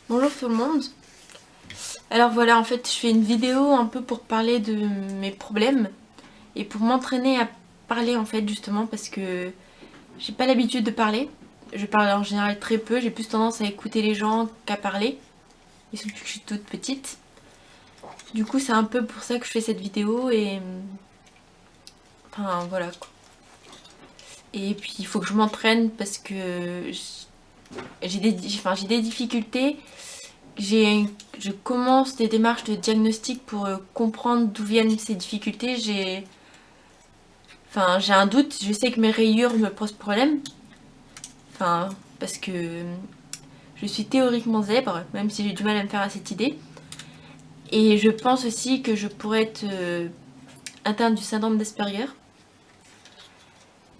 Bonjour tout le monde. Alors voilà, en fait, je fais une vidéo un peu pour parler de mes problèmes et pour m'entraîner à parler en fait justement parce que j'ai pas l'habitude de parler. Je parle en général très peu, j'ai plus tendance à écouter les gens qu'à parler. Et surtout que je suis toute petite. Du coup, c'est un peu pour ça que je fais cette vidéo et enfin voilà quoi. Et puis il faut que je m'entraîne parce que j'ai des difficultés. Je commence des démarches de diagnostic pour comprendre d'où viennent ces difficultés. J'ai un doute, je sais que mes rayures me posent problème. Enfin, parce que je suis théoriquement zèbre, même si j'ai du mal à me faire à cette idée. Et je pense aussi que je pourrais être atteinte du syndrome d'Asperger.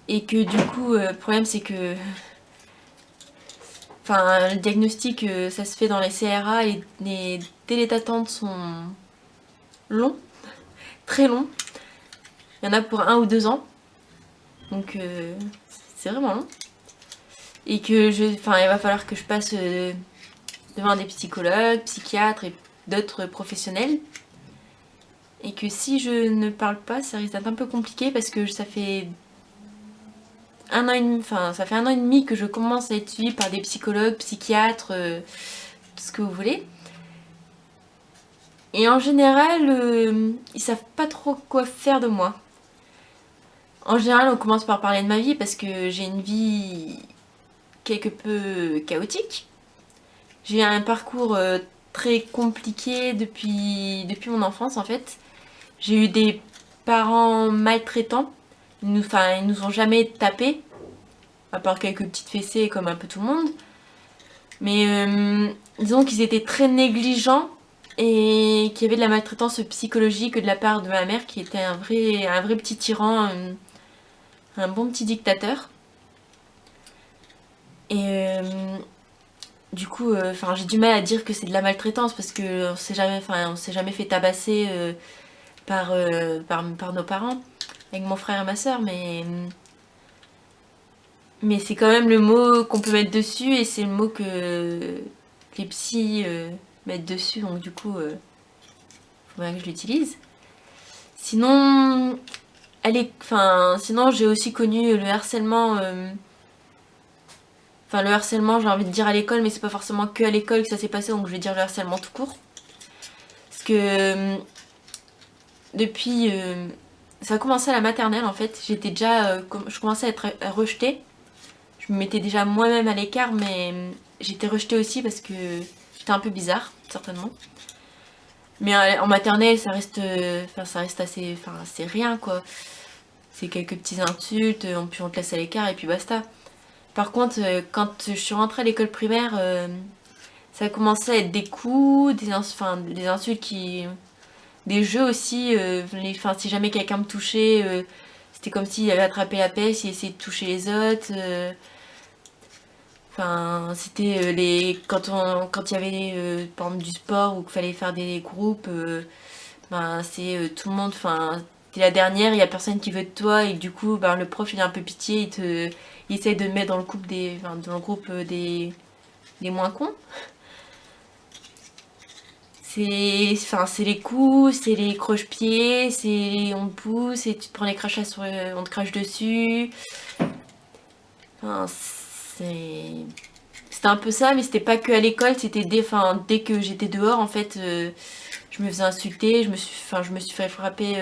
Et que du coup, le problème c'est que le diagnostic, ça se fait dans les CRA et les délais d'attente sont longs, très longs. Il y en a pour 1 ou 2 ans. Donc c'est vraiment long. Et que il va falloir que je passe devant des psychologues, psychiatres et d'autres professionnels. Et que si je ne parle pas, ça risque d'être un peu compliqué parce que ça fait 1 an et demi, ça fait 1 an et demi que je commence à être suivie par des psychologues, psychiatres, tout ce que vous voulez. Et en général, ils savent pas trop quoi faire de moi. En général, on commence par parler de ma vie parce que j'ai une vie quelque peu chaotique. J'ai un parcours très compliqué depuis mon enfance en fait. J'ai eu des parents maltraitants. Ils nous ont jamais tapés, à part quelques petites fessées comme un peu tout le monde. Mais disons qu'ils étaient très négligents et qu'il y avait de la maltraitance psychologique de la part de ma mère qui était un vrai petit tyran, un bon petit dictateur. Et du coup, j'ai du mal à dire que c'est de la maltraitance parce que on s'est jamais fait tabasser par nos parents, avec mon frère et ma soeur, mais c'est quand même le mot qu'on peut mettre dessus et c'est le mot que les psys mettent dessus, donc du coup, faut bien que je l'utilise. Sinon, sinon j'ai aussi connu le harcèlement. Le harcèlement, j'ai envie de dire à l'école, mais c'est pas forcément que à l'école que ça s'est passé, donc je vais dire le harcèlement tout court. Parce que depuis. Ça a commencé à la maternelle en fait. Je commençais à être rejetée. Je me mettais déjà moi-même à l'écart, mais j'étais rejetée aussi parce que j'étais un peu bizarre, certainement. Mais en maternelle, ça reste assez rien quoi. C'est quelques petites insultes, puis on te laisse à l'écart et puis basta. Par contre, quand je suis rentrée à l'école primaire, ça a commencé à être des coups, des insultes des jeux aussi. Si jamais quelqu'un me touchait, c'était comme s'il avait attrapé la peste, il essayait de toucher les autres. C'était quand il y avait par exemple du sport ou qu'il fallait faire des groupes, c'est tout le monde. T'es la dernière, il y a personne qui veut de toi et du coup, le prof il a un peu pitié, il essaye de te mettre dans le groupe dans le groupe des moins cons. C'est les coups, c'est les croche-pieds, c'est on te pousse et tu te prends les crachats on te crache dessus. Enfin, c'était un peu ça, mais c'était pas que à l'école, c'était dès que j'étais dehors en fait, je me faisais insulter, je me suis fait frapper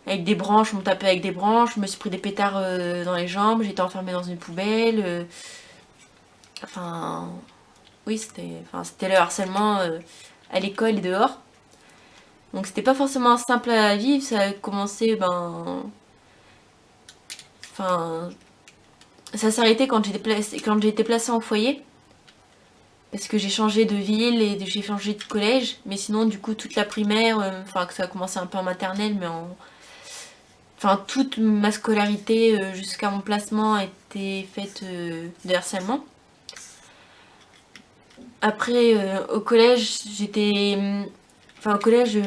avec des branches, on me tapait avec des branches, je me suis pris des pétards dans les jambes, j'étais enfermée dans une poubelle. Enfin, oui, c'était le harcèlement à l'école et dehors. Donc c'était pas forcément simple à vivre, ça a commencé, enfin, ça s'est arrêté quand j'ai été placée en foyer. Parce que j'ai changé de ville et j'ai changé de collège. Mais sinon, du coup, toute la primaire, que ça a commencé un peu en maternelle, toute ma scolarité jusqu'à mon placement a été faite de harcèlement. Après, au collège, au collège,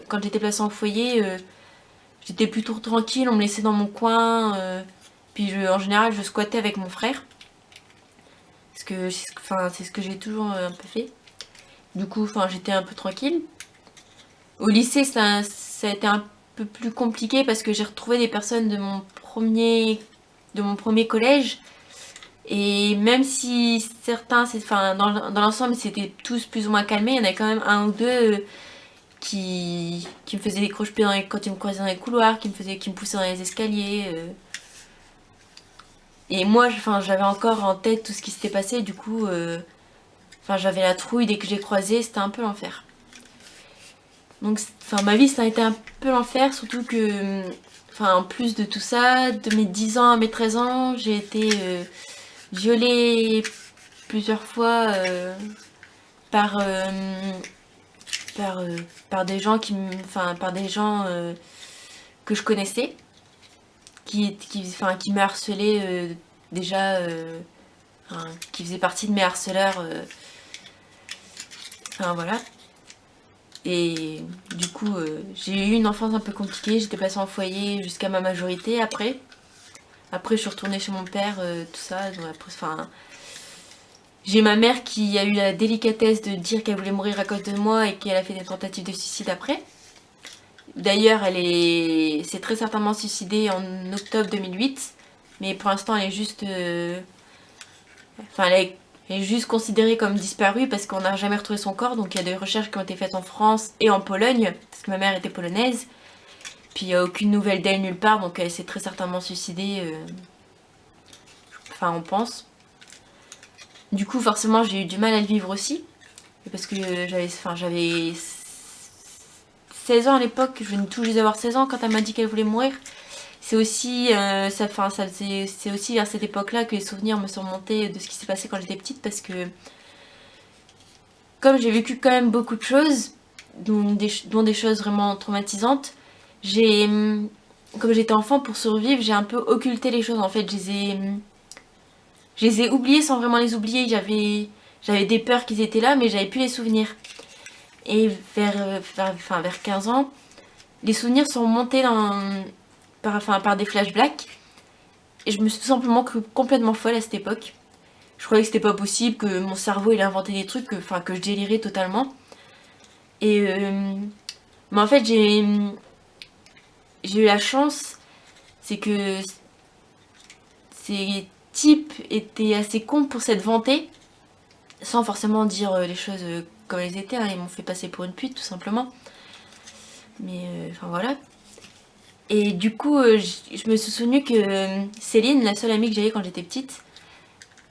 quand j'étais placée en foyer, j'étais plutôt tranquille, on me laissait dans mon coin. En général, je squattais avec mon frère. Parce que c'est ce que j'ai toujours un peu fait. Du coup, j'étais un peu tranquille. Au lycée, ça a été un peu plus compliqué parce que j'ai retrouvé des personnes de mon premier collège. Et même si certains, dans l'ensemble, c'était tous plus ou moins calmés, il y en a quand même un ou deux qui me faisaient des croche-pieds quand ils me croisaient dans les couloirs, qui me poussaient dans les escaliers. Et moi, j'avais encore en tête tout ce qui s'était passé, du coup, j'avais la trouille dès que j'ai croisé, c'était un peu l'enfer. Donc, ma vie, ça a été un peu l'enfer, surtout que, en plus de tout ça, de mes 10 ans à mes 13 ans, j'ai été violée plusieurs fois par, par, euh, par des gens par des gens que je connaissais, qui me harcelaient déjà, qui faisaient partie de mes harceleurs. Voilà. Et du coup, j'ai eu une enfance un peu compliquée. J'étais passée en foyer jusqu'à ma majorité après. Après, je suis retournée chez mon père, tout ça. Donc après, j'ai ma mère qui a eu la délicatesse de dire qu'elle voulait mourir à cause de moi et qu'elle a fait des tentatives de suicide après. D'ailleurs, s'est très certainement suicidée en octobre 2008. Mais pour l'instant, elle est juste... elle est juste considérée comme disparue parce qu'on n'a jamais retrouvé son corps. Donc il y a des recherches qui ont été faites en France et en Pologne, parce que ma mère était polonaise. Puis il n'y a aucune nouvelle d'elle nulle part, donc elle s'est très certainement suicidée. On pense. Du coup, forcément, j'ai eu du mal à le vivre aussi. Parce que j'avais 16 ans à l'époque, je venais tout juste d'avoir 16 ans quand elle m'a dit qu'elle voulait mourir. C'est aussi, c'est aussi vers cette époque-là que les souvenirs me sont montés de ce qui s'est passé quand j'étais petite, parce que comme j'ai vécu quand même beaucoup de choses, dont des choses vraiment traumatisantes, comme j'étais enfant, pour survivre, j'ai un peu occulté les choses. En fait, je les ai oubliées sans vraiment les oublier. J'avais des peurs qu'ils étaient là, mais j'avais plus les souvenirs. Et vers 15 ans, les souvenirs sont montés par des flashbacks. Et je me suis tout simplement cru complètement folle à cette époque. Je croyais que c'était pas possible, que mon cerveau il inventait des trucs, que je délirais totalement. Et mais en fait, j'ai eu la chance, c'est que ces types étaient assez cons pour s'être vantés, sans forcément dire les choses comme elles étaient. Hein. Ils m'ont fait passer pour une pute, tout simplement. Mais voilà. Et du coup, je me suis souvenu que Céline, la seule amie que j'avais quand j'étais petite,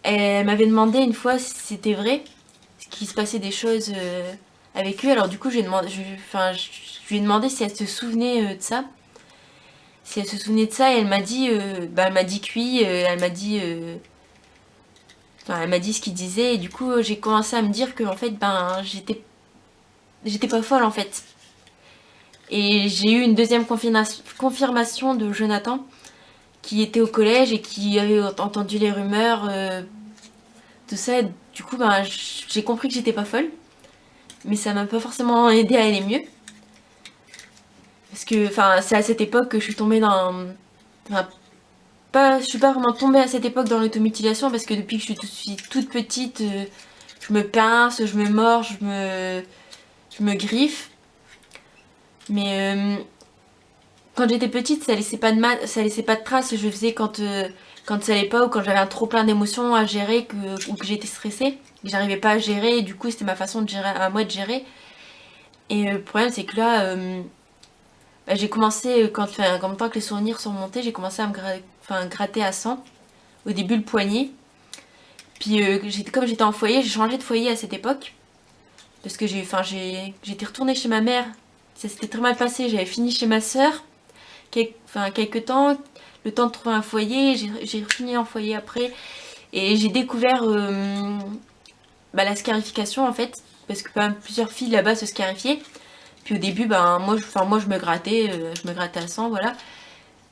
elle m'avait demandé une fois si c'était vrai, qu'il se passait des choses avec eux. Alors du coup, je lui ai demandé si elle se souvenait de ça. Si elle se souvenait de ça, et elle m'a dit que oui, elle m'a dit ce qu'il disait, et du coup, j'ai commencé à me dire que en fait, j'étais pas folle en fait. Et j'ai eu une deuxième confirmation de Jonathan, qui était au collège et qui avait entendu les rumeurs, tout ça. Et du coup, j'ai compris que j'étais pas folle, mais ça m'a pas forcément aidé à aller mieux. Parce que, c'est à cette époque que je suis tombée dans... je suis pas vraiment tombée à cette époque dans l'automutilation, parce que depuis que je suis toute petite, je me pince, je me mords, je me griffe. Mais quand j'étais petite, ça laissait pas de traces. Je faisais quand ça allait pas, ou quand j'avais un trop plein d'émotions à gérer, ou que j'étais stressée, que j'arrivais pas à gérer, et du coup c'était ma façon de gérer, à moi de gérer. Et le problème, c'est que là, j'ai commencé, en même temps que les souvenirs sont montés, j'ai commencé à me gratter à 100. Au début, le poignet. Puis, comme j'étais en foyer, j'ai changé de foyer à cette époque. Parce que j'étais retournée chez ma mère. Ça s'était très mal passé. J'avais fini chez ma soeur. Quelques temps. Le temps de trouver un foyer. J'ai fini en foyer après. Et j'ai découvert la scarification, en fait. Parce que plusieurs filles là-bas se scarifiaient. Puis au début, moi je me grattais à 100, voilà.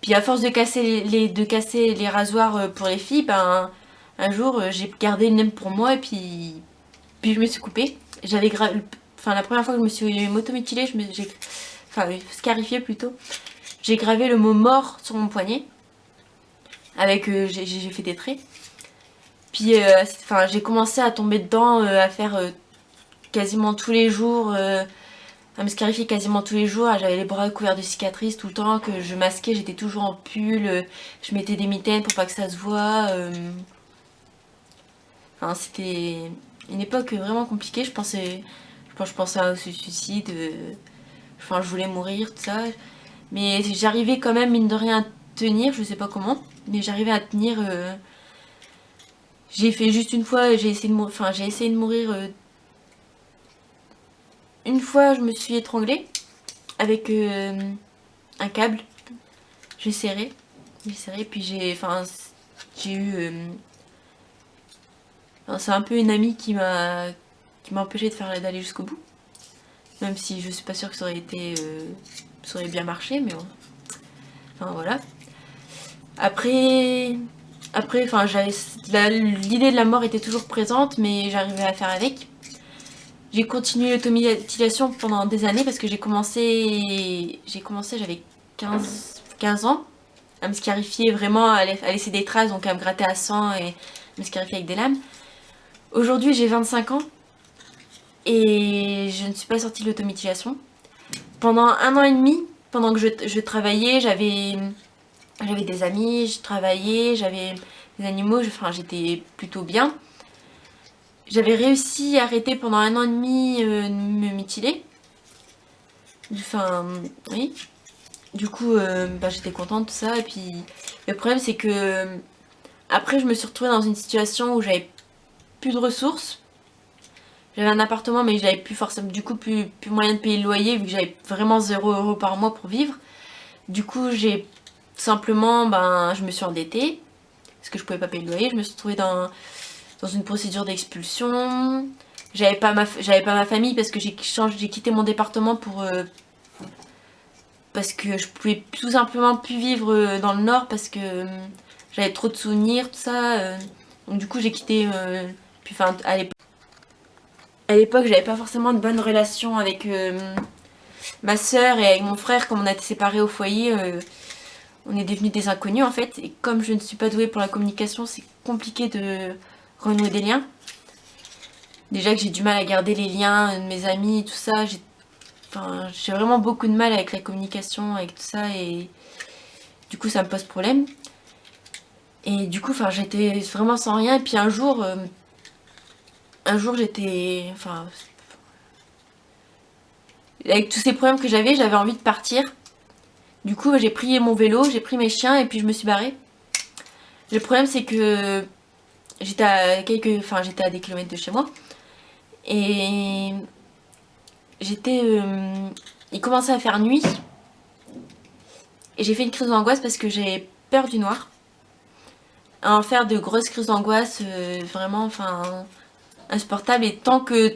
Puis à force de casser les rasoirs pour les filles, un jour j'ai gardé le même pour moi, et puis je me suis coupée. La première fois que je me suis m'automutilée, scarifiée plutôt, j'ai gravé le mot mort sur mon poignet. Avec j'ai fait des traits. Puis enfin, j'ai commencé à tomber dedans, à faire quasiment tous les jours, à me scarifier quasiment tous les jours. J'avais les bras couverts de cicatrices tout le temps, que je masquais, j'étais toujours en pull, je mettais des mitaines pour pas que ça se voit. Enfin, c'était une époque vraiment compliquée. Je pensais au suicide, enfin, je voulais mourir, tout ça. Mais j'arrivais quand même, mine de rien, à tenir, je sais pas comment, mais j'arrivais à tenir. J'ai fait juste une fois, j'ai essayé de mourir, enfin, j'ai essayé de mourir. Une fois, je me suis étranglée avec un câble. J'ai serré, puis j'ai eu. Enfin, c'est un peu une amie qui m'a empêché de faire d'aller jusqu'au bout. Même si je suis pas sûre que ça aurait été, ça aurait bien marché, mais bon. Enfin voilà. Après, enfin l'idée de la mort était toujours présente, mais j'arrivais à faire avec. J'ai continué l'automutilation pendant des années parce que j'avais 15 ans, à me scarifier vraiment, à laisser des traces, donc à me gratter à sang et me scarifier avec des lames. Aujourd'hui, j'ai 25 ans et je ne suis pas sortie de l'automutilation. Pendant 1 an et demi, pendant que je travaillais, j'avais des amis, je travaillais, j'avais des animaux, enfin, j'étais plutôt bien. J'avais réussi à arrêter pendant 1 an et demi de me mutiler. Enfin, oui. Du coup, j'étais contente, tout ça. Et puis, le problème, c'est que après, je me suis retrouvée dans une situation où j'avais plus de ressources. J'avais un appartement, mais j'avais plus forcément, du coup, plus moyen de payer le loyer, vu que j'avais vraiment 0 € par mois pour vivre. Du coup, j'ai simplement, je me suis endettée, parce que je pouvais pas payer le loyer. Je me suis retrouvée dans une procédure d'expulsion. J'avais pas ma famille parce que j'ai quitté mon département parce que je pouvais tout simplement plus vivre dans le nord parce que j'avais trop de souvenirs, tout ça. Donc du coup j'ai quitté. Puis enfin à l'époque j'avais pas forcément de bonnes relations avec ma soeur et avec mon frère. Comme on a été séparés au foyer, on est devenus des inconnus en fait. Et comme je ne suis pas douée pour la communication, c'est compliqué de renouer des liens. Déjà que j'ai du mal à garder les liens de mes amis, tout ça. J'ai vraiment beaucoup de mal avec la communication, avec tout ça, et du coup ça me pose problème. Et du coup, j'étais vraiment sans rien. Et puis un jour j'étais, avec tous ces problèmes que j'avais envie de partir. Du coup, j'ai pris mon vélo, j'ai pris mes chiens et puis je me suis barrée. Le problème, c'est que j'étais à des kilomètres de chez moi. Et il commençait à faire nuit. Et j'ai fait une crise d'angoisse parce que j'ai peur du noir. À en faire de grosses crises d'angoisse, vraiment, insupportable. Et tant que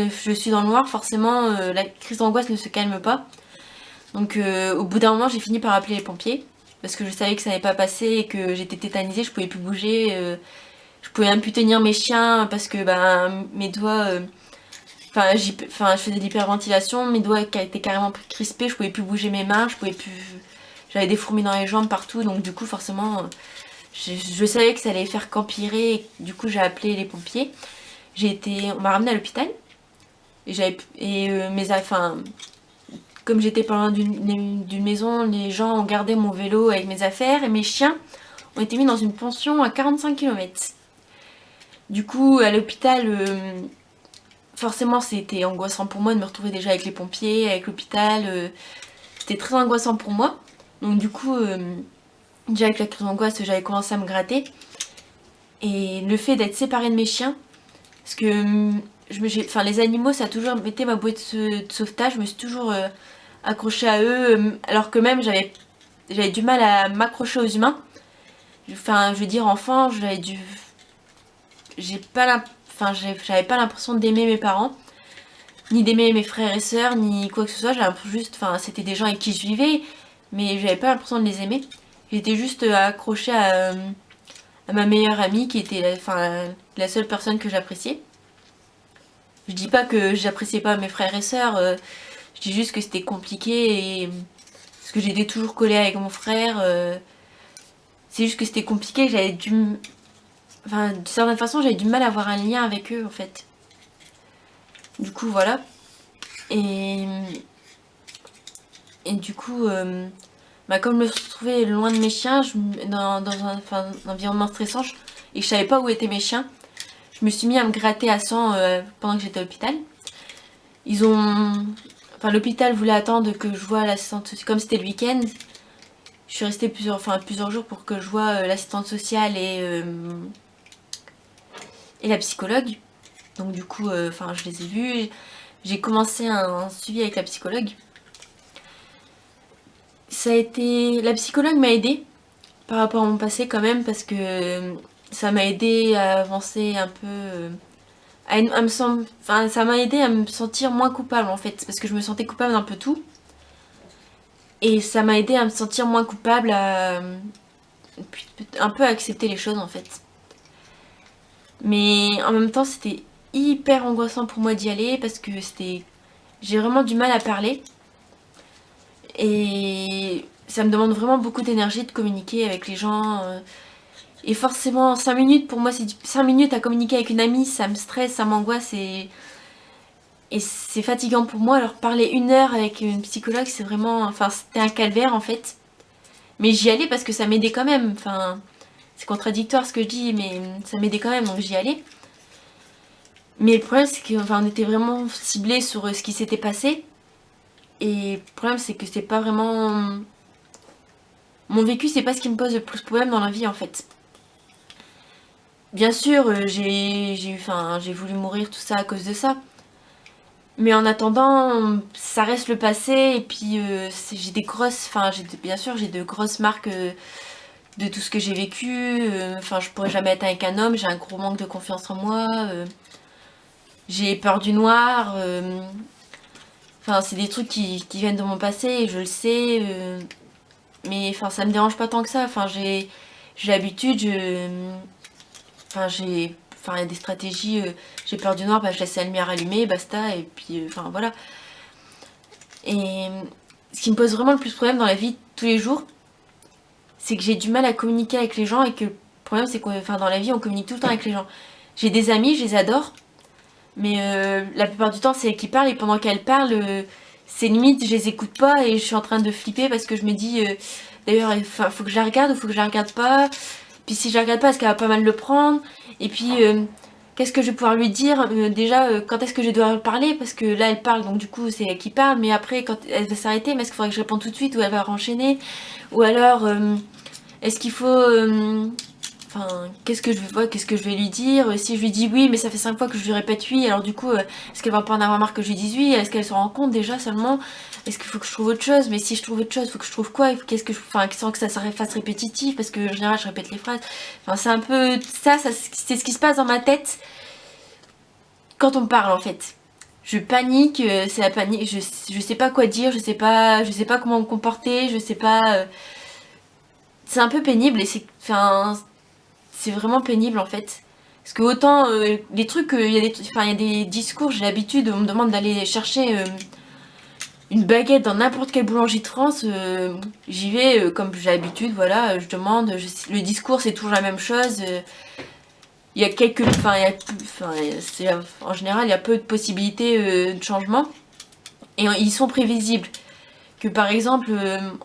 je suis dans le noir, forcément, la crise d'angoisse ne se calme pas. Donc au bout d'un moment, j'ai fini par appeler les pompiers. Parce que je savais que ça n'allait pas passer et que j'étais tétanisée, je pouvais plus bouger. Je pouvais même plus tenir mes chiens parce que mes doigts... je faisais de l'hyperventilation, mes doigts étaient carrément crispés, je pouvais plus bouger mes mains, j'avais des fourmis dans les jambes partout, donc du coup forcément je savais que ça allait faire qu'empirer, et du coup j'ai appelé les pompiers. On m'a ramené à l'hôpital comme j'étais pas loin d'une maison, les gens ont gardé mon vélo avec mes affaires et mes chiens ont été mis dans une pension à 45 km. Du coup à l'hôpital, forcément c'était angoissant pour moi de me retrouver déjà avec les pompiers, avec l'hôpital, c'était très angoissant pour moi. Donc du coup, déjà avec la crise d'angoisse, j'avais commencé à me gratter. Et le fait d'être séparée de mes chiens, parce que les animaux, ça a toujours été ma bouée de sauvetage, je me suis toujours accrochée à eux, alors que même j'avais du mal à m'accrocher aux humains. Enfin, je veux dire, enfant, j'avais pas l'impression d'aimer mes parents, ni d'aimer mes frères et sœurs, ni quoi que ce soit. J'avais juste, c'était des gens avec qui je vivais, mais j'avais pas l'impression de les aimer. J'étais juste accrochée à ma meilleure amie qui était la seule personne que j'appréciais. Je dis pas que j'appréciais pas mes frères et sœurs, je dis juste que c'était compliqué parce que j'étais toujours collée avec mon frère. C'est juste que c'était compliqué, Enfin, de certaine façon, j'avais du mal à avoir un lien avec eux en fait. Du coup, voilà. Et, et du coup, comme je me trouvais loin de mes chiens, dans un environnement stressant, et je savais pas où étaient mes chiens, je me suis mis à me gratter à sang pendant que j'étais à l'hôpital. L'hôpital voulait attendre que je voie l'assistante sociale, comme c'était le week-end. Je suis restée plusieurs jours pour que je voie l'assistante sociale et la psychologue. Donc du coup, je les ai vus. J'ai commencé un suivi avec la psychologue. La psychologue m'a aidée par rapport à mon passé quand même, parce que ça m'a aidé à avancer un peu, ça m'a aidé à me sentir moins coupable en fait, parce que je me sentais coupable d'un peu tout. Et ça m'a aidé à me sentir moins coupable, à un peu accepter les choses en fait. Mais en même temps, c'était hyper angoissant pour moi d'y aller, parce que j'ai vraiment du mal à parler. Et ça me demande vraiment beaucoup d'énergie de communiquer avec les gens. Et forcément, 5 minutes, pour moi, 5 minutes à communiquer avec une amie, ça me stresse, ça m'angoisse et c'est fatigant pour moi. Alors parler 1 heure avec une psychologue, c'était un calvaire en fait. Mais j'y allais parce que ça m'aidait quand même. C'est contradictoire ce que je dis, mais ça m'aidait quand même, donc j'y allais. Mais le problème, c'est qu'on était vraiment ciblés sur ce qui s'était passé. Et le problème, c'est que c'est pas vraiment... Mon vécu, c'est pas ce qui me pose le plus de problème dans la vie, en fait. Bien sûr, j'ai voulu mourir, tout ça, à cause de ça. Mais en attendant, ça reste le passé. Et puis, j'ai des grosses... bien sûr, j'ai de grosses marques de tout ce que j'ai vécu. Je pourrais jamais être avec un homme. J'ai un gros manque de confiance en moi. J'ai peur du noir. C'est des trucs qui viennent de mon passé, et je le sais. Mais ça me dérange pas tant que ça. J'ai l'habitude, il y a des stratégies. J'ai peur du noir, je laisse la lumière allumée, basta. Et puis, voilà. Et ce qui me pose vraiment le plus de problème dans la vie de tous les jours, c'est que j'ai du mal à communiquer avec les gens, et que le problème, c'est que dans la vie, on communique tout le temps avec les gens. J'ai des amis, je les adore, mais la plupart du temps, c'est elles qui parlent, et pendant qu'elles parlent, c'est limite, je les écoute pas, et je suis en train de flipper parce que je me dis, d'ailleurs, faut que je la regarde ou faut que je la regarde pas. Puis si je la regarde pas, est-ce qu'elle va pas mal le prendre? Et puis, qu'est-ce que je vais pouvoir lui dire? Déjà, quand est-ce que je dois parler? Parce que là, elle parle, donc du coup, c'est elle qui parle, mais après, quand elle va s'arrêter, mais est-ce qu'il faudrait que je réponde tout de suite, ou elle va enchaîner? Ou alors, est-ce qu'il faut... qu'est-ce que je vais lui dire? Si je lui dis oui, mais ça fait 5 fois que je lui répète oui, alors du coup, est-ce qu'elle va pas en avoir marre que je lui dise oui? Est-ce qu'elle se rend compte déjà seulement? Est-ce qu'il faut que je trouve autre chose? Mais si je trouve autre chose, il faut que je trouve quoi? Qu'est-ce que sans que ça fasse répétitif, parce que en général, je répète les phrases. C'est un peu ça, c'est ce qui se passe dans ma tête quand on me parle en fait. Je panique, c'est la panique, je sais pas quoi dire, je sais pas comment me comporter, je sais pas... c'est un peu pénible, et c'est vraiment pénible en fait. Parce que autant les trucs, il y a des discours, j'ai l'habitude, on me demande d'aller chercher une baguette dans n'importe quelle boulangerie de France, j'y vais comme j'ai l'habitude, voilà, je demande, le discours c'est toujours la même chose. Il y a quelques, en général il y a peu de possibilités de changement, et ils sont prévisibles. Que par exemple,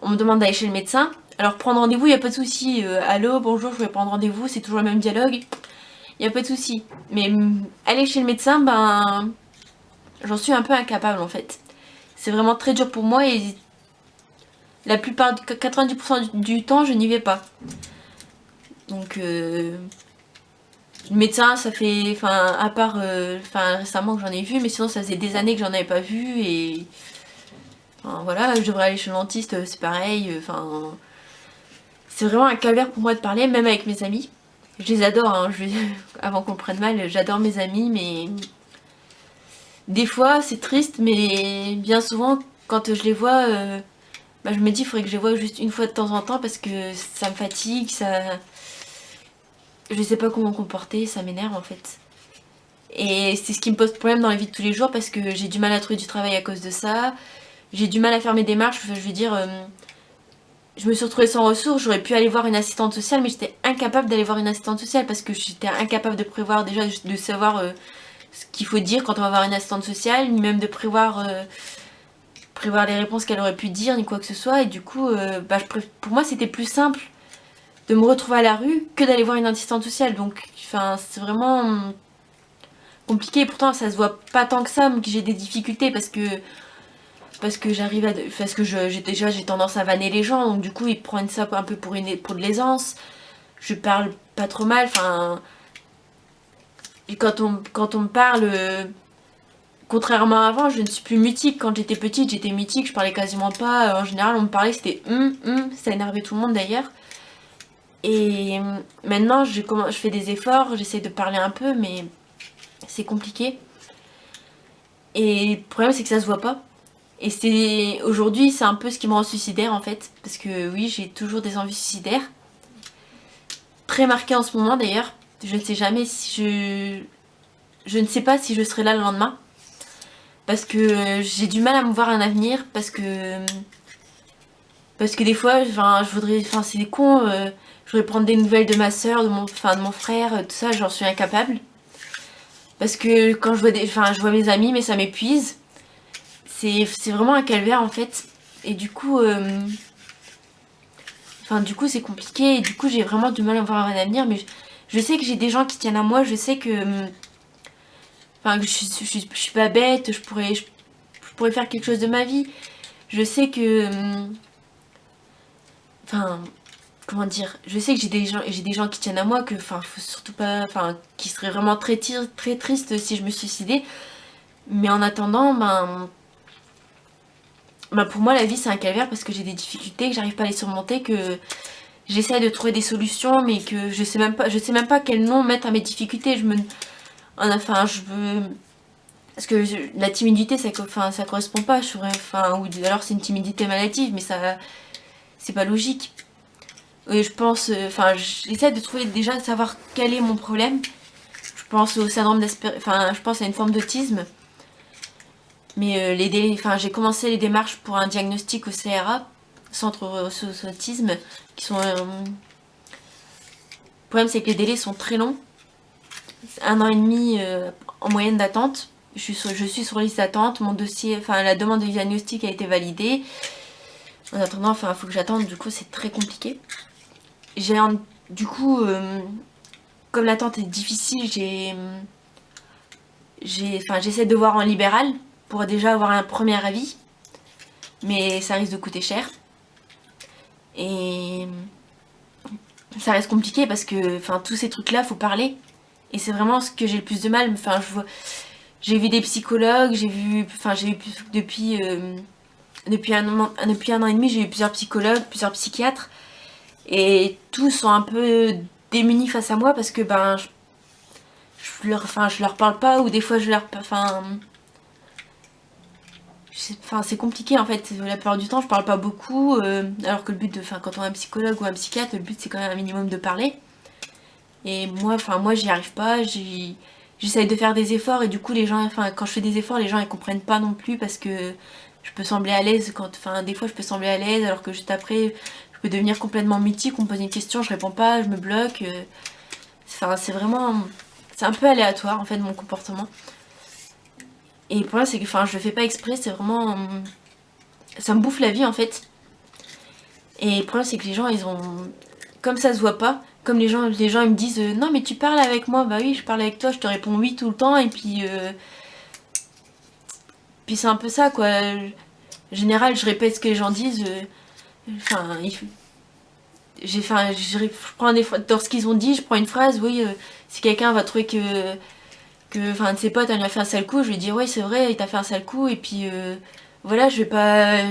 on me demande d'aller chez le médecin. Alors prendre rendez-vous, il n'y a pas de souci. Allô, bonjour, je vais prendre rendez-vous, c'est toujours le même dialogue. Il n'y a pas de souci. Mais aller chez le médecin, j'en suis un peu incapable en fait. C'est vraiment très dur pour moi, et la plupart, 90% du temps, je n'y vais pas. Donc, le médecin, ça fait, à part, récemment que j'en ai vu, mais sinon ça faisait des années que j'en avais pas vu, et voilà, je devrais aller chez le dentiste, c'est pareil, c'est vraiment un calvaire pour moi de parler, même avec mes amis. Je les adore, hein, avant qu'on le prenne mal, j'adore mes amis, mais des fois c'est triste, mais bien souvent quand je les vois, je me dis il faudrait que je les voie juste une fois de temps en temps, parce que ça me fatigue, je sais pas comment me comporter, ça m'énerve en fait. Et c'est ce qui me pose problème dans la vie de tous les jours, parce que j'ai du mal à trouver du travail à cause de ça, j'ai du mal à faire mes démarches, je veux dire... je me suis retrouvée sans ressources, j'aurais pu aller voir une assistante sociale, mais j'étais incapable d'aller voir une assistante sociale parce que j'étais incapable de prévoir déjà, de savoir ce qu'il faut dire quand on va voir une assistante sociale, ni même de prévoir les réponses qu'elle aurait pu dire, ni quoi que ce soit. Et du coup, pour moi, c'était plus simple de me retrouver à la rue que d'aller voir une assistante sociale. Donc, enfin, c'est vraiment compliqué. Pourtant, ça se voit pas tant que ça, mais que j'ai des difficultés parce que j'arrive à parce que j'ai tendance à vanner les gens, donc du coup ils prennent ça un peu pour de l'aisance. Je parle pas trop mal, enfin, et quand on me parle, contrairement à avant, je ne suis plus mutique. Quand j'étais petite, j'étais mutique, je parlais quasiment pas. En général, on me parlait, c'était ça énervait tout le monde d'ailleurs. Et maintenant, je fais des efforts, j'essaie de parler un peu, mais c'est compliqué. Et le problème, c'est que ça se voit pas. Et aujourd'hui, c'est un peu ce qui me rend suicidaire en fait. Parce que oui, j'ai toujours des envies suicidaires. Très marquées en ce moment d'ailleurs. Je ne sais jamais si je ne sais pas si je serai là le lendemain. Parce que j'ai du mal à me voir un avenir. Parce que des fois, enfin, c'est con. Je voudrais prendre des nouvelles de ma soeur, de mon frère, tout ça, j'en suis incapable. Parce que quand je vois mes amis, mais ça m'épuise. C'est vraiment un calvaire en fait. Et du coup c'est compliqué et du coup j'ai vraiment du mal à voir un avenir, mais je sais que j'ai des gens qui tiennent à moi, je sais que je suis pas bête, je pourrais faire quelque chose de ma vie. Je sais que enfin comment dire, je sais que j'ai des gens qui tiennent à moi, que faut surtout pas, qui seraient vraiment très tristes si je me suicidais. Mais en attendant, pour moi la vie c'est un calvaire parce que j'ai des difficultés, que j'arrive pas à les surmonter, que j'essaie de trouver des solutions, mais que je sais même pas quel nom mettre à mes difficultés. Parce que la timidité, ça correspond pas. Ou alors c'est une timidité maladive, mais ça, c'est pas logique. Et je pense, j'essaie de trouver déjà de savoir quel est mon problème. Je pense au syndrome je pense à une forme d'autisme. Mais les délais, j'ai commencé les démarches pour un diagnostic au CRA, Centre Autisme, qui sont le problème, c'est que les délais sont très longs. 1 an et demi en moyenne d'attente. Je suis sur liste d'attente. Mon dossier, la demande de diagnostic a été validée. En attendant, il faut que j'attende. Du coup, c'est très compliqué. Du coup, comme l'attente est difficile, j'essaie de voir en libéral pour déjà avoir un premier avis. Mais ça risque de coûter cher. Et ça reste compliqué parce que tous ces trucs-là, faut parler. Et c'est vraiment ce que j'ai le plus de mal. J'ai vu des psychologues, depuis un an et demi, j'ai eu plusieurs psychologues, plusieurs psychiatres. Et tous sont un peu démunis face à moi parce que je leur parle pas, ou des fois c'est compliqué en fait. La plupart du temps, je parle pas beaucoup. Alors que le but quand on a un psychologue ou un psychiatre, le but c'est quand même un minimum de parler. Et moi, j'y arrive pas. J'essaye de faire des efforts et du coup, les gens, quand je fais des efforts, les gens ils comprennent pas non plus parce que je peux sembler à l'aise des fois je peux sembler à l'aise alors que juste après, je peux devenir complètement mutique. On me pose une question, je réponds pas, je me bloque. C'est un peu aléatoire en fait mon comportement. Et le problème c'est que, je le fais pas exprès, c'est vraiment, ça me bouffe la vie en fait. Et le problème c'est que les gens comme ça se voit pas, comme les gens ils me disent non mais tu parles avec moi, bah oui je parle avec toi, je te réponds oui tout le temps, et puis c'est un peu ça quoi. En général je répète ce que les gens disent, je prends des fois, dans ce qu'ils ont dit, je prends une phrase, oui, si quelqu'un va trouver que un de ses potes elle lui a fait un sale coup, je lui dis ouais c'est vrai il t'a fait un sale coup, et puis voilà, je vais pas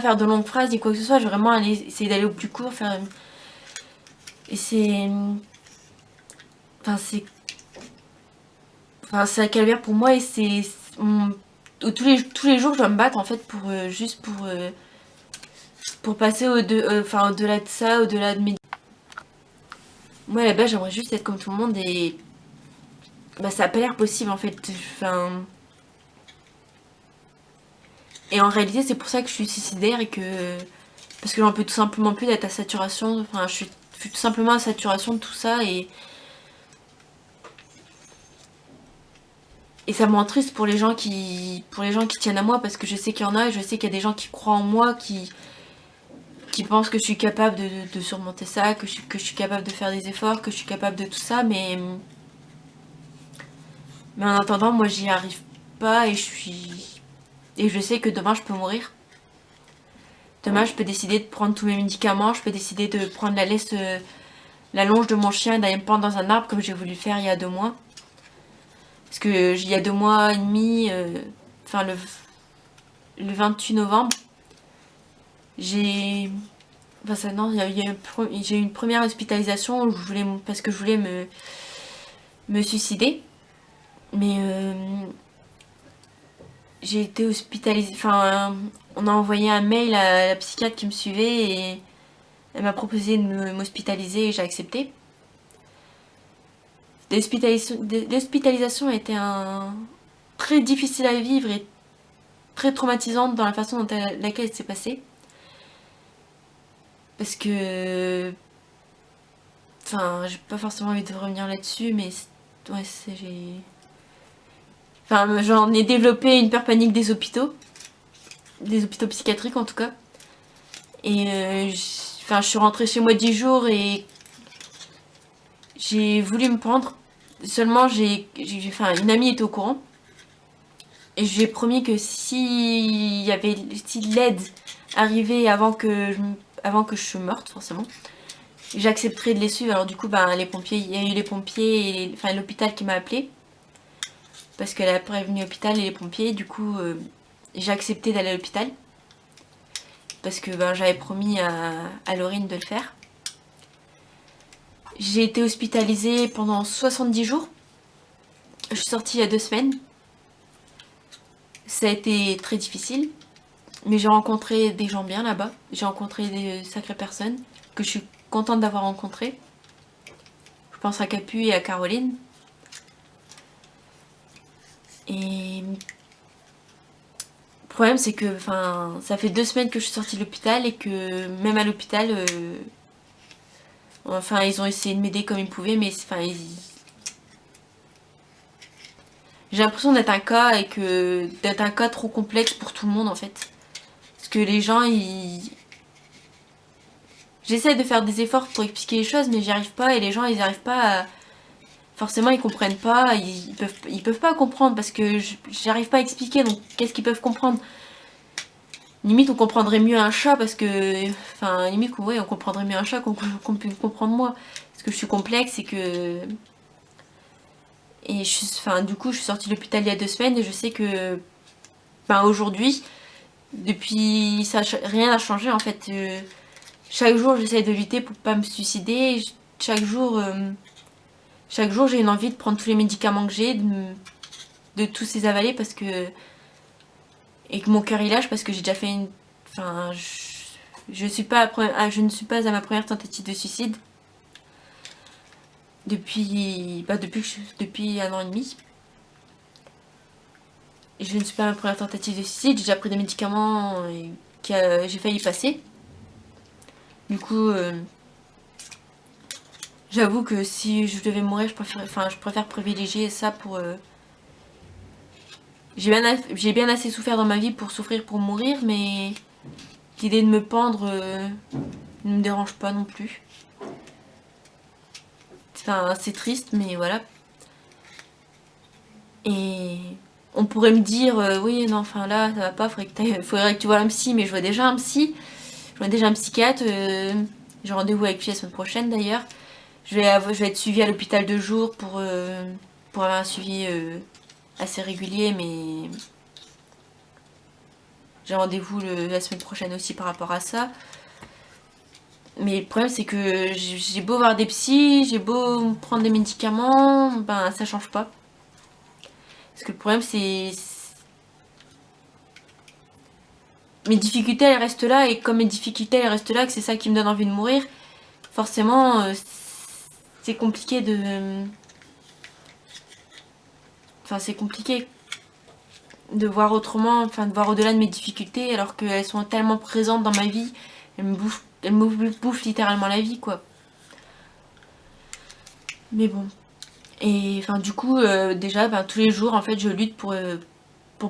faire de longues phrases ni quoi que ce soit, je vais vraiment essayer d'aller au plus court, et c'est c'est un calvaire pour moi, et tous les jours je dois me battre en fait juste pour passer au-delà de ça, au-delà de mes... Moi à la base j'aimerais juste être comme tout le monde, et ça a pas l'air possible en fait. Et en réalité c'est pour ça que je suis suicidaire, et que Parce que j'en peux tout simplement plus d'être à saturation. Enfin, je suis tout simplement à saturation de tout ça et ça me rend triste pour les gens qui tiennent à moi, parce que je sais qu'il y en a, et je sais qu'il y a des gens qui croient en moi, qui pensent que je suis capable de surmonter ça, que je suis capable de faire des efforts, que je suis capable de tout ça, mais en attendant, moi j'y arrive pas, et je sais que demain je peux mourir. Demain je peux décider de prendre tous mes médicaments, je peux décider de prendre la longe de mon chien et d'aller me pendre dans un arbre comme j'ai voulu faire il y a 2 mois. Parce que il y a 2 mois et demi, enfin le 28 novembre, j'ai... Enfin ça non, j'ai eu une première hospitalisation où parce que je voulais me suicider. Mais j'ai été hospitalisée, enfin on a envoyé un mail à la psychiatre qui me suivait et elle m'a proposé de m'hospitaliser et j'ai accepté. L'hospitalisation a été très difficile à vivre et très traumatisante dans la façon dont laquelle elle s'est passée. Parce que... Enfin, j'ai pas forcément envie de revenir là-dessus, mais... Ouais, j'ai... Enfin, j'en ai développé une peur panique des hôpitaux psychiatriques en tout cas. Et enfin, je suis rentrée chez moi 10 jours et j'ai voulu me pendre. Seulement, enfin, une amie était au courant. Et je lui ai promis que si l'aide arrivait avant que je sois morte, forcément, j'accepterais de les suivre. Alors du coup, ben, les pompiers, il y a eu les pompiers et enfin, l'hôpital qui m'a appelé. Parce qu'elle a prévenu l'hôpital et les pompiers. Du coup, j'ai accepté d'aller à l'hôpital. Parce que ben, j'avais promis à Laurine de le faire. J'ai été hospitalisée pendant 70 jours. Je suis sortie il y a 2 semaines. Ça a été très difficile. Mais j'ai rencontré des gens bien là-bas. J'ai rencontré des sacrées personnes que je suis contente d'avoir rencontrées. Je pense à Capu et à Caroline. Et le problème, c'est que ça fait 2 semaines que je suis sortie de l'hôpital et que même à l'hôpital, ils ont essayé de m'aider comme ils pouvaient, mais j'ai l'impression d'être un cas trop complexe pour tout le monde en fait. Parce que les gens, j'essaie de faire des efforts pour expliquer les choses, mais j'y arrive pas, et les gens, ils n'arrivent pas à... Forcément, ils comprennent pas, ils peuvent pas comprendre parce que j'arrive pas à expliquer, donc qu'est-ce qu'ils peuvent comprendre? Limite, on comprendrait mieux un chat parce que... Enfin, limite, ouais, on comprendrait mieux un chat qu'on peut comprendre moi. Parce que je suis complexe et que... Et du coup, je suis sortie de l'hôpital il y a 2 semaines et je sais que... aujourd'hui, depuis... rien n'a changé en fait. Chaque jour, j'essaie de lutter pour pas me suicider. Chaque jour, j'ai une envie de prendre tous les médicaments que j'ai, de tous les avaler parce que... Et que mon cœur il lâche parce que j'ai déjà fait une... Enfin, je ne suis pas à ma première tentative de suicide. Depuis 1 an et demi. Je ne suis pas à ma première tentative de suicide. J'ai déjà pris des médicaments et j'ai failli y passer. Du coup, j'avoue que si je devais mourir, je préfère privilégier ça pour... J'ai bien assez souffert dans ma vie pour souffrir pour mourir, mais l'idée de me pendre ne me dérange pas non plus. Enfin, c'est triste, mais voilà. Et on pourrait me dire, oui, non, enfin là, ça va pas, faudrait que tu vois un psy, mais je vois déjà un psy. Je vois déjà un psychiatre. J'ai rendez-vous avec lui la semaine prochaine d'ailleurs. Je vais être suivie à l'hôpital 2 jours pour avoir un suivi assez régulier, mais j'ai rendez-vous la semaine prochaine aussi par rapport à ça. Mais le problème, c'est que j'ai beau voir des psys, j'ai beau prendre des médicaments, ben ça change pas. Parce que le problème, c'est... Mes difficultés, elles restent là, et comme mes difficultés, elles restent là, que c'est ça qui me donne envie de mourir, forcément, c'est compliqué de... Enfin, c'est compliqué de voir autrement, enfin, de voir au-delà de mes difficultés, alors qu'elles sont tellement présentes dans ma vie, elle me bouffe littéralement la vie, quoi. Mais bon. Et enfin, du coup, déjà, tous les jours, en fait, je lutte pour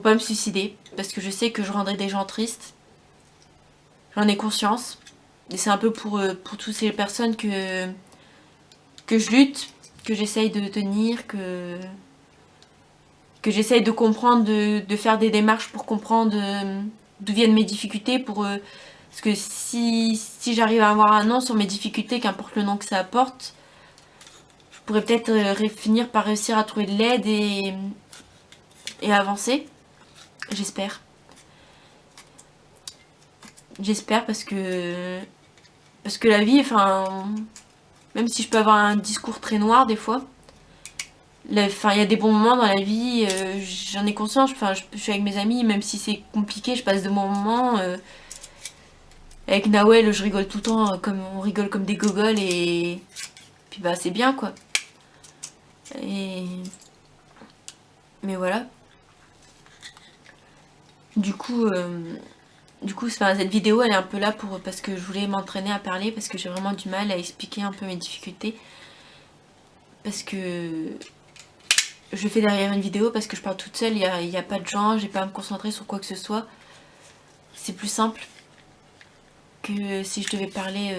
pas me suicider. Parce que je sais que je rendrai des gens tristes. J'en ai conscience. Et c'est un peu pour toutes ces personnes que je lutte, que j'essaye de tenir, que j'essaye de comprendre, de faire des démarches pour comprendre d'où viennent mes difficultés. Parce que si j'arrive à avoir un nom sur mes difficultés, qu'importe le nom que ça apporte, je pourrais peut-être finir par réussir à trouver de l'aide et avancer. J'espère. J'espère parce que la vie, enfin, même si je peux avoir un discours très noir des fois, il y a des bons moments dans la vie, j'en ai conscience, je suis avec mes amis, même si c'est compliqué, je passe de bons moments. Avec Nawel, je rigole tout le temps, on rigole comme des gogoles, et puis c'est bien, quoi. Mais voilà. Du coup, cette vidéo, elle est un peu là parce que je voulais m'entraîner à parler, parce que j'ai vraiment du mal à expliquer un peu mes difficultés. Parce que je fais derrière une vidéo, parce que je parle toute seule, il n'y a pas de gens, j'ai pas à me concentrer sur quoi que ce soit. C'est plus simple que si je devais parler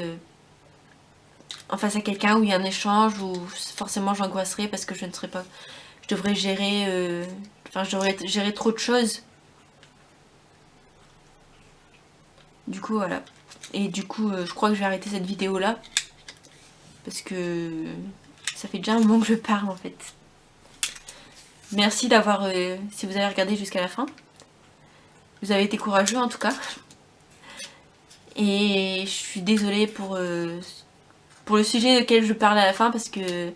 en face à quelqu'un où il y a un échange, où forcément j'angoisserais parce que je ne serais pas... Je devrais gérer... je devrais gérer trop de choses. Du coup, voilà. Et du coup, je crois que je vais arrêter cette vidéo là. Parce que ça fait déjà un moment que je parle, en fait. Merci d'avoir... si vous avez regardé jusqu'à la fin. Vous avez été courageux, en tout cas. Et je suis désolée pour le sujet auquel je parle à la fin, parce que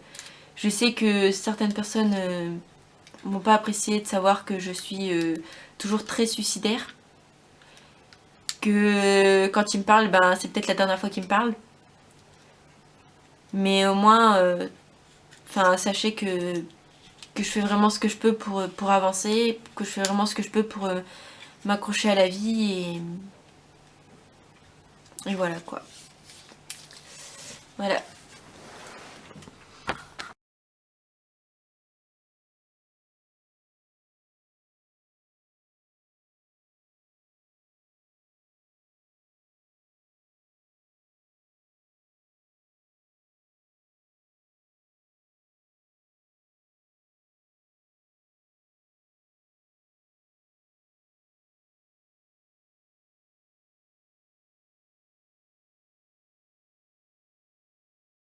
je sais que certaines personnes m'ont pas apprécié de savoir que je suis toujours très suicidaire. Que quand il me parle, c'est peut-être la dernière fois qu'il me parle. Mais au moins, sachez que je fais vraiment ce que je peux pour avancer, que je fais vraiment ce que je peux pour m'accrocher à la vie, et voilà, quoi. Voilà.